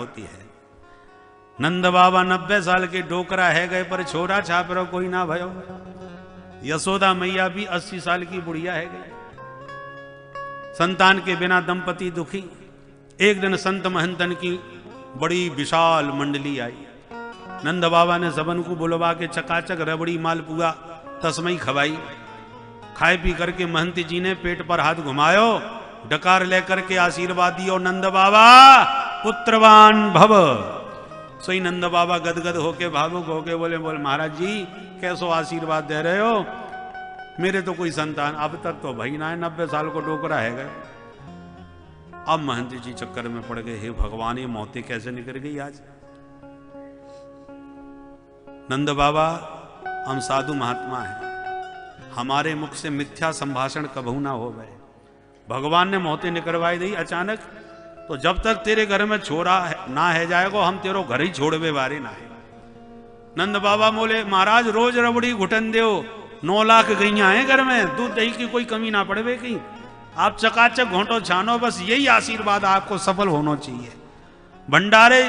होती है। नंद बाबा 90 साल के डोकरा है गए, पर छोरा छापरो कोई ना भयो। यशोदा मैया भी 80 साल की बुढ़िया है गई। संतान के बिना दंपति दुखी। एक दिन संत महंतन की बड़ी विशाल मंडली आई। नंद बाबा ने सबन को बुलवा के चकाचक रबड़ी मालपुआ तस्मई खवाई। खाए पी करके महंत जी ने पेट पर हाथ घुमायो, डकार लेकर के आशीर्वाद दियो, नंद बाबा पुत्रवान भव। सोई नंद बाबा गदगद होके भावुक होके बोले महाराज जी कैसो आशीर्वाद दे रहे हो, मेरे तो कोई संतान अब तक तो भाई ना है, 90 साल को डोकरा है गए। अब महंत जी चक्कर में पड़ गए, हे भगवान ये मौतें कैसे निकल गई आज। नंद बाबा हम साधु महात्मा हैं, हमारे मुख से मिथ्या संभाषण कबहू ना हो गए। भगवान ने मौतें निकलवाई दी अचानक, तो जब तक तेरे घर में छोरा ना है जाएगो हम तेरो घर ही छोड़वे बारे ना है। नंद बाबा बोले महाराज रोज रबड़ी घुटन दो, 9 लाख गैया है घर में, दूध दही की कोई कमी ना पड़े कहीं, आप चकाचक घोंटो छानो, बस यही आशीर्वाद आपको सफल होना चाहिए। भंडारे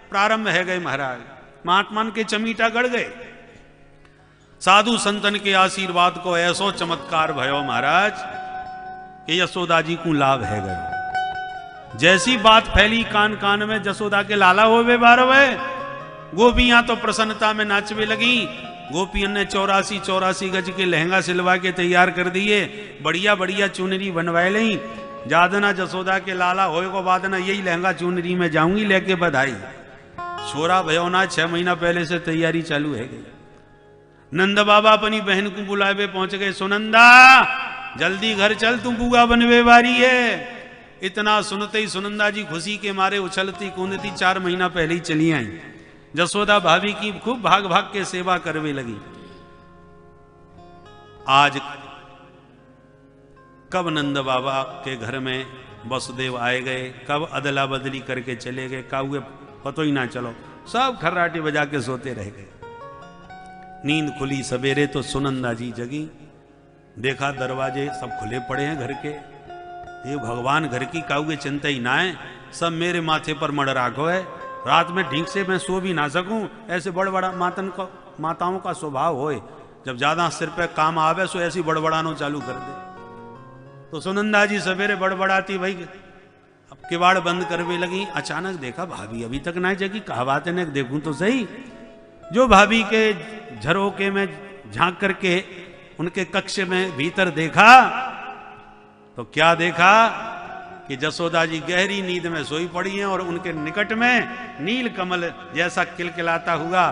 प्रारंभ है गए महाराज, महात्मान के चमीटा गड़ गए। साधु संतन के आशीर्वाद को ऐसो चमत्कार भयो महाराज कि यशोदा जी को लाभ है गयो। जैसी बात फैली कान कान में, जसोदा के लाला होवे बारवे, गोपियां तो प्रसन्नता में नाचवे लगी। गोपियन ने 84 गज के लहंगा सिलवा के तैयार कर दिए, बढ़िया बढ़िया चुनरी बनवाए ली। जादना जसोदा के लाला होए को बादना यही लहंगा चुनरी में जाऊंगी लेके बधाई। छोरा भयो ना 6 महीना पहले से तैयारी चालू है गई। नंद बाबा अपनी बहन को बुलावे पहुंच गए, सुनंदा जल्दी घर चल, तू बुआ बनवे वारी है। इतना सुनते ही सुनंदा जी खुशी के मारे उछलती कूदती 4 महीना पहले ही चली आई। जसोदा भाभी की खूब भाग भाग के सेवा करवे लगी। आज कब नंद बाबा के घर में वसुदेव आए गए, कब अदला बदली करके चले गए, का हुए पतो ही ना चलो, सब खर्राटे बजा के सोते रह गए। नींद खुली सवेरे तो सुनंदा जी जगी, देखा दरवाजे सब खुले पड़े हैं घर के। ये भगवान घर की काउगे चिंता ही ना है, सब मेरे माथे पर मड़ राखो है। रात में ढींग से मैं सो भी ना सकूं, ऐसे बड़बड़ा माताओं का स्वभाव होए, जब ज्यादा सिर पे काम आवे सो ऐसी बड़बड़ानो चालू कर दे। तो सुनंदा जी सवेरे बड़बड़ाती भाई अब किवाड़ बंद करवे लगी। अचानक देखा भाभी अभी तक ना जगी, कहा बात है, देखूं तो सही। जो भाभी के झरोके में झांक करके उनके कक्ष में भीतर देखा तो क्या देखा कि जसोदा जी गहरी नींद में सोई पड़ी हैं और उनके निकट में नील कमल जैसा खिलखिलाता हुआ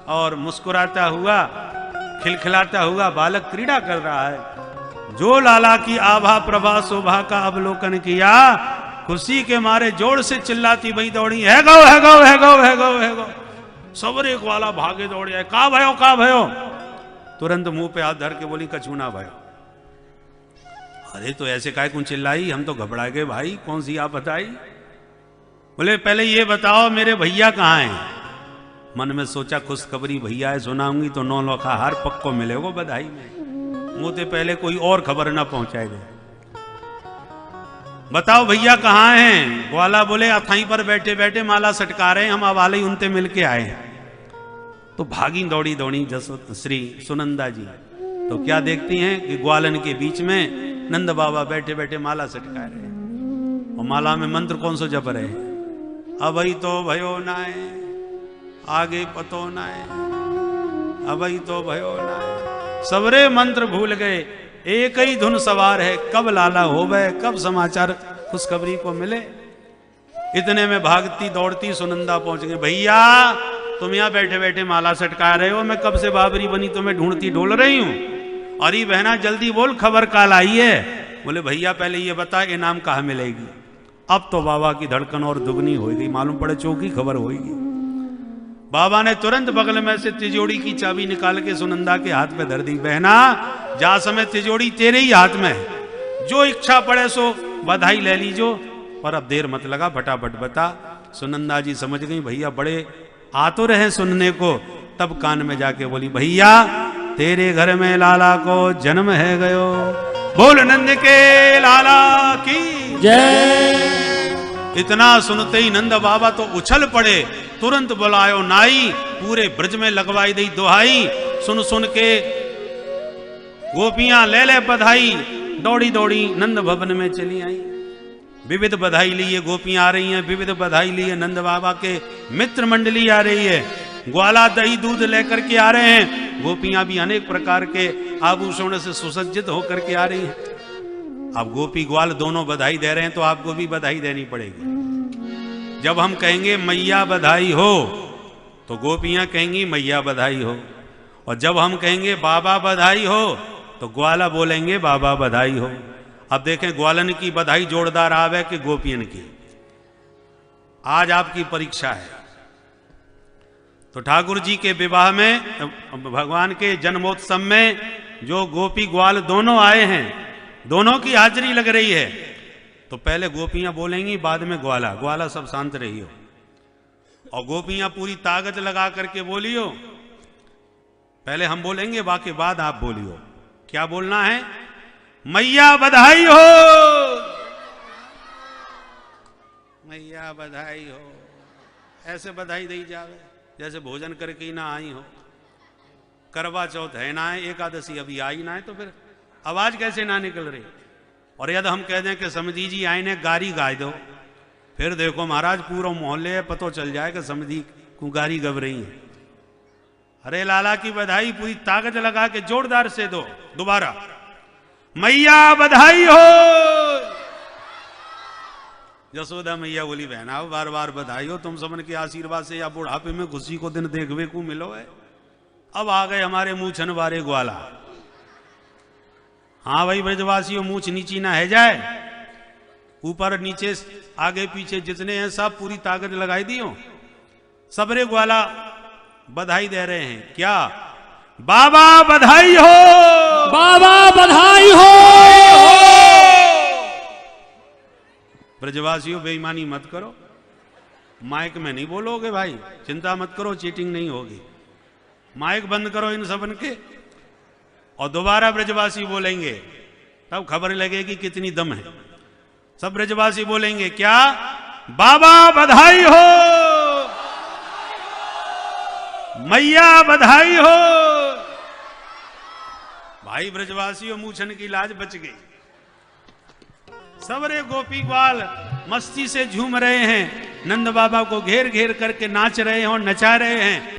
और मुस्कुराता हुआ खिलखिलाता हुआ बालक क्रीड़ा कर रहा है। जो लाला की आभा प्रभा शोभा का अवलोकन किया, खुशी के मारे जोर से चिल्लाती वही दौड़ी, है गो है गो है गो है गो है गो। सबरे वाला भागे दौड़े आए, का भयो। तुरंत मुंह पे हाथ धर के बोली कछूना भयो। अरे तो ऐसे काय कौन चिल्लाई, हम तो घबरा गए भाई, कौन सी आप बताई। बोले पहले ये बताओ मेरे भैया कहाँ हैं। मन में सोचा खुशखबरी भैया है, सुनाऊंगी तो 9 लाख हार पक्को मिलेगा बधाई में, मुंह से पहले कोई और खबर ना पहुंचाए गए। बताओ भैया कहाँ हैं। ग्वाला बोले अथाई पर बैठे बैठे माला सटका रहे हैं, हम अवाले ही उनते मिलके आए हैं। तो भागी दौड़ी दौड़ी श्री सुनंदा जी, तो क्या देखती हैं कि ग्वालन के बीच में नंद बाबा बैठे बैठे माला सटका रहे हैं। और माला में मंत्र कौन सा जप रहे हैं, अबई तो भयो नाय, आगे पतो नाय, अबई तो भयो नाय। सबरे मंत्र भूल गए, एक ही धुन सवार है, कब लाला होवे, कब समाचार खुशखबरी को मिले। इतने में भागती दौड़ती सुनंदा पहुंच गई। भैया तुम यहाँ बैठे बैठे माला सटका रहे हो, मैं कब से बाबरी बनी तुम्हें ढूंढती डोल रही हूं। अरे बहना जल्दी बोल, खबर काल आई है। बोले भैया पहले ये बता इनाम कहाँ मिलेगी। अब तो बाबा की धड़कन और दुगनी हो गई, मालूम पड़े चौकी खबर होगी। बाबा ने तुरंत बगल में से तिजोड़ी की चाबी निकाल के सुनंदा के हाथ पे धर दी। बहना जा समय तिजोड़ी तेरे ही हाथ में है, जो इच्छा पड़े सो बधाई ले लीजो, पर अब देर मत लगा, फटाफट बता। सुनंदा जी समझ गई भैया बड़े आ तो रहे सुनने को, तब कान में जाके बोली भैया तेरे घर में लाला को जन्म है गयो, बोल नंद के लाला की जय। इतना सुनते ही नंद बाबा तो उछल पड़े, तुरंत बुलायो नाई, पूरे ब्रज में लगवाई दी दुहाई। सुन सुन के गोपियां ले ले बधाई, दौड़ी दौड़ी नंद भवन में चली आई। विविध बधाई लिए गोपियां आ रही हैं, विविध बधाई लिए नंद बाबा के मित्र मंडली आ रही है, ग्वाला दही दूध लेकर के आ रहे हैं। गोपियां भी अनेक प्रकार के आभूषणों से सुसज्जित होकर के आ रही हैं। अब गोपी ग्वाल दोनों बधाई दे रहे हैं तो आपको भी बधाई देनी पड़ेगी। जब हम कहेंगे मैया बधाई हो तो गोपियां कहेंगी मैया बधाई हो, और जब हम कहेंगे बाबा बधाई हो तो ग्वाला बोलेंगे बाबा बधाई हो। अब देखें ग्वालन की बधाई जोरदार आवे कि गोपियन की। आज आपकी परीक्षा है। तो ठाकुर जी के विवाह में, भगवान के जन्मोत्सव में जो गोपी ग्वाल दोनों आए हैं, दोनों की हाजिरी लग रही है। तो पहले गोपियां बोलेंगी, बाद में ग्वाला। ग्वाला सब शांत रही हो, और गोपियां पूरी ताकत लगा करके बोलियो। पहले हम बोलेंगे, बाकी बाद आप बोलियो। क्या बोलना है? मैया बधाई हो, मैया बधाई हो। ऐसे बधाई दी जावे जैसे भोजन करके ही ना आई हो। करवा चौथ है ना है, एकादशी अभी आई ना है, तो फिर आवाज कैसे ना निकल रही। और यदि हम कह दें कि समझी जी आए ने गारी गाय दो, फिर देखो महाराज पूरा मोहल्ले पतो चल जाए कि समझी को गारी गब रही है। अरे लाला की बधाई पूरी ताकत लगा के जोरदार से दो। दोबारा मैया बधाई हो। यशोदा मैया बोली, बहना बार बार बधाई हो, तुम सबन के आशीर्वाद से या बुढ़ापे में खुशी को दिन देखवे को मिलो है। अब आ गए हमारे मूछन वारे ग्वाला। हाँ भाई ब्रजवासियों, मूछ नीची ना है जाए, ऊपर नीचे आगे पीछे जितने हैं सब पूरी ताकत लगाई दी हो। सबरे ग्वाला बधाई दे रहे हैं। क्या? बाबा बधाई हो, बाबा बधाई हो। ब्रजवासियों बेईमानी मत करो, माइक में नहीं बोलोगे भाई, चिंता मत करो, चीटिंग नहीं होगी। माइक बंद करो इन सबन के, और दोबारा ब्रजवासी बोलेंगे तब खबर लगेगी कितनी दम है। सब ब्रजवासी बोलेंगे क्या? बाबा बधाई हो, मैया बधाई हो। भाई ब्रजवासियों, मूछन की लाज बच गई। सबरे गोपी ग्वाल मस्ती से झूम रहे हैं, नंद बाबा को घेर घेर करके नाच रहे हैं और नचा रहे हैं।